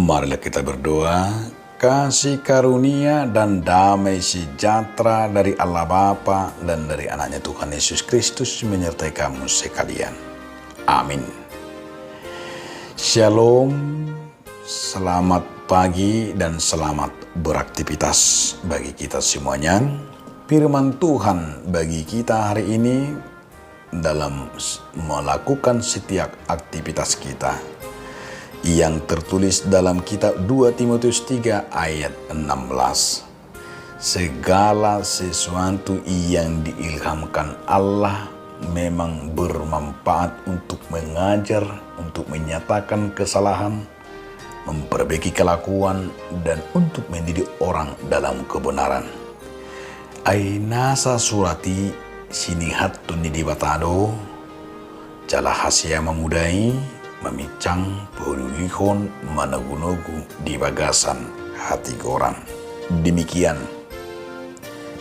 Marilah kita berdoa. Kasih karunia dan damai sejahtera dari Allah Bapa dan dari anaknya Tuhan Yesus Kristus menyertai kamu sekalian. Amin. Shalom, selamat pagi dan selamat beraktivitas bagi kita semuanya. Firman Tuhan bagi kita hari ini dalam melakukan setiap aktivitas kita yang tertulis dalam kitab 2 Timotius 3 ayat 16. Segala sesuatu yang diilhamkan Allah memang bermanfaat untuk mengajar, untuk menyatakan kesalahan, memperbaiki kelakuan, dan untuk mendidik orang dalam kebenaran. Ainasa surati sinihatun di batado, jala hasia memudai, memicang peruhihon managunogu di bagasan hati orang. Demikian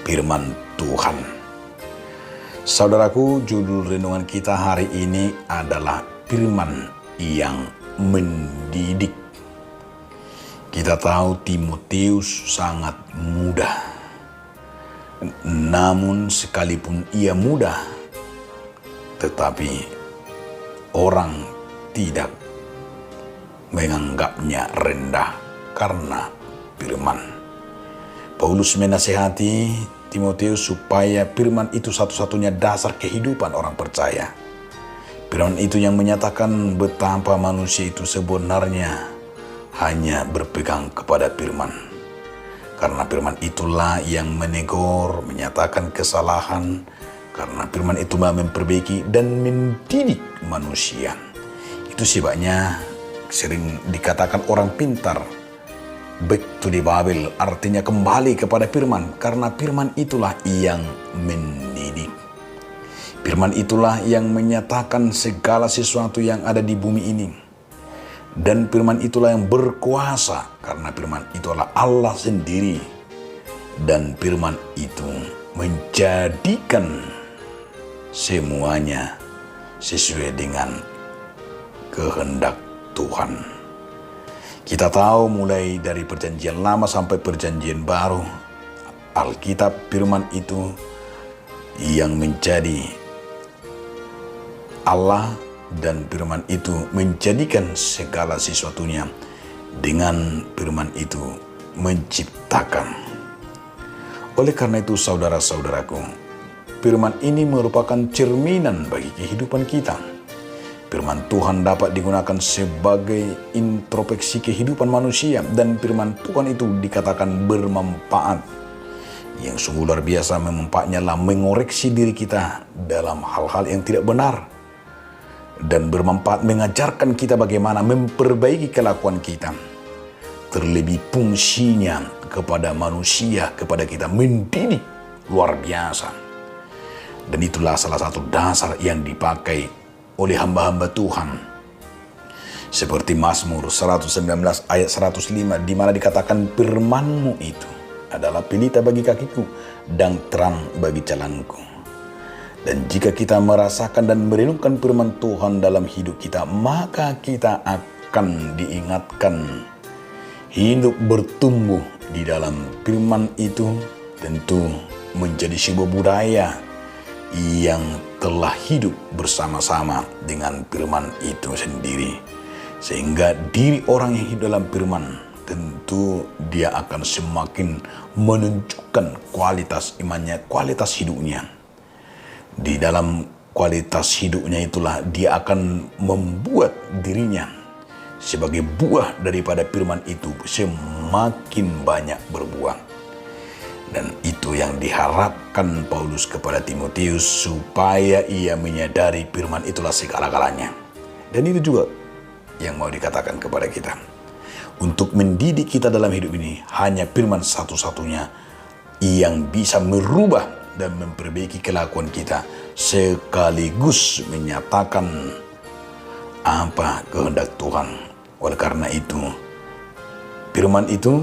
firman Tuhan. Saudaraku, judul renungan kita hari ini adalah firman yang mendidik. Kita tahu Timotius sangat muda. Namun sekalipun ia muda, tetapi orang tidak menganggapnya rendah karena firman. Paulus menasihati Timotius supaya firman itu satu-satunya dasar kehidupan orang percaya. Firman itu yang menyatakan betapa manusia itu sebenarnya hanya berpegang kepada firman. Karena firman itulah yang menegur, menyatakan kesalahan. Karena firman itulah memperbaiki dan mendidik manusia. Itu sebabnya sering dikatakan orang pintar, back to the Bible, artinya kembali kepada firman, karena firman itulah yang mendidik. Firman itulah yang menyatakan segala sesuatu yang ada di bumi ini. Dan firman itulah yang berkuasa, karena firman itu adalah Allah sendiri. Dan firman itu menjadikan semuanya sesuai dengan kehendak Tuhan. Kita tahu mulai dari perjanjian lama sampai perjanjian baru, Alkitab firman itu yang menjadi Allah, dan firman itu menjadikan segala sesuatunya. Dengan firman itu menciptakan. Oleh karena itu saudara-saudaraku, firman ini merupakan cerminan bagi kehidupan kita. Firman Tuhan dapat digunakan sebagai introspeksi kehidupan manusia, dan firman Tuhan itu dikatakan bermanfaat. Yang sungguh luar biasa memanfaatnya lah mengoreksi diri kita dalam hal-hal yang tidak benar, dan bermanfaat mengajarkan kita bagaimana memperbaiki kelakuan kita. Terlebih fungsinya kepada manusia, kepada kita mendidik luar biasa. Dan itulah salah satu dasar yang dipakai oleh hamba-hamba Tuhan. Seperti Mazmur 119 ayat 105, di mana dikatakan firman-Mu itu adalah pelita bagi kakiku dan terang bagi jalanku. Dan jika kita merasakan dan merenungkan firman Tuhan dalam hidup kita, maka kita akan diingatkan hidup bertumbuh di dalam firman itu, tentu menjadi sebuah budaya yang telah hidup bersama-sama dengan firman itu sendiri. Sehingga diri orang yang hidup dalam firman, tentu dia akan semakin menunjukkan kualitas imannya, kualitas hidupnya. Di dalam kualitas hidupnya itulah dia akan membuat dirinya sebagai buah daripada firman itu semakin banyak berbuah. Dan itu yang diharapkan Paulus kepada Timotius, supaya ia menyadari firman itulah segala-galanya. Dan itu juga yang mau dikatakan kepada kita. Untuk mendidik kita dalam hidup ini, hanya firman satu-satunya yang bisa merubah dan memperbaiki kelakuan kita, sekaligus menyatakan apa kehendak Tuhan. Oleh karena itu, firman itu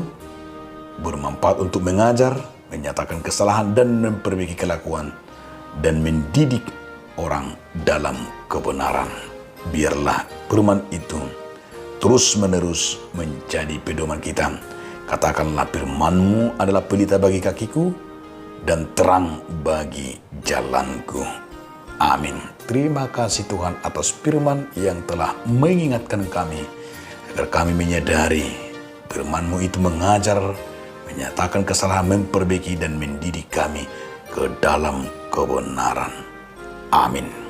bermanfaat untuk mengajar, menyatakan kesalahan, dan memperbaiki kelakuan, dan mendidik orang dalam kebenaran. Biarlah firman itu terus-menerus menjadi pedoman kita. Katakanlah, firman-Mu adalah pelita bagi kakiku dan terang bagi jalanku. Amin. Terima kasih Tuhan atas firman yang telah mengingatkan kami, agar kami menyadari firman-Mu itu mengajar, menyatakan kesalahan, memperbaiki dan mendidik kami ke dalam kebenaran. Amin.